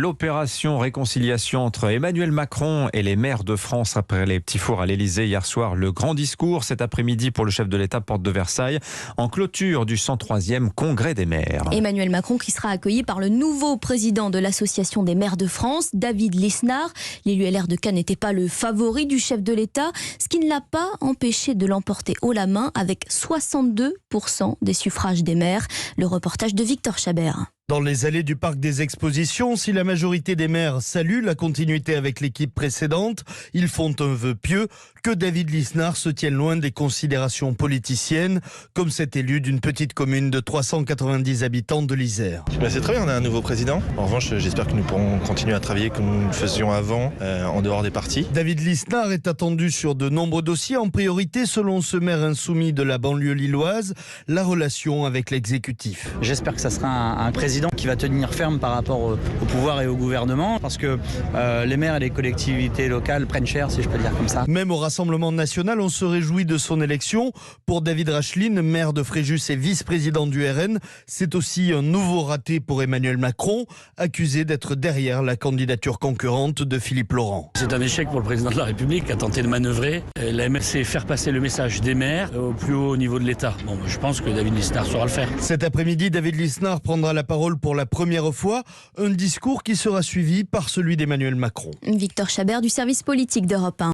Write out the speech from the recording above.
L'opération réconciliation entre Emmanuel Macron et les maires de France après les petits fours à l'Elysée hier soir. Le grand discours cet après-midi pour le chef de l'État, porte de Versailles, en clôture du 103e congrès des maires. Emmanuel Macron qui sera accueilli par le nouveau président de l'Association des maires de France, David Lisnard. L'élu LR de Cannes n'était pas le favori du chef de l'État, ce qui ne l'a pas empêché de l'emporter haut la main avec 62% des suffrages des maires. Le reportage de Victor Chabert. Dans les allées du parc des expositions, si la majorité des maires salue la continuité avec l'équipe précédente, ils font un vœu pieux que David Lisnard se tienne loin des considérations politiciennes, comme cet élu d'une petite commune de 390 habitants de l'Isère. C'est très bien, on a un nouveau président. En revanche, j'espère que nous pourrons continuer à travailler comme nous le faisions avant, en dehors des partis. David Lisnard est attendu sur de nombreux dossiers, en priorité, selon ce maire insoumis de la banlieue lilloise, la relation avec l'exécutif. J'espère que ça sera un président qui va tenir ferme par rapport au pouvoir et au gouvernement, parce que les maires et les collectivités locales prennent cher, si je peux dire comme ça. Même au Rassemblement national, on se réjouit de son élection. Pour David Racheline, maire de Fréjus et vice-président du RN, c'est aussi un nouveau raté pour Emmanuel Macron, accusé d'être derrière la candidature concurrente de Philippe Laurent. C'est un échec pour le président de la République qui a tenté de manœuvrer. La MR, c'est faire passer le message des maires au plus haut niveau de l'État. Bon, je pense que David Lisnard saura le faire. Cet après-midi, David Lisnard prendra la parole pour la première fois, un discours qui sera suivi par celui d'Emmanuel Macron. Victor Chabert du service politique d'Europe 1.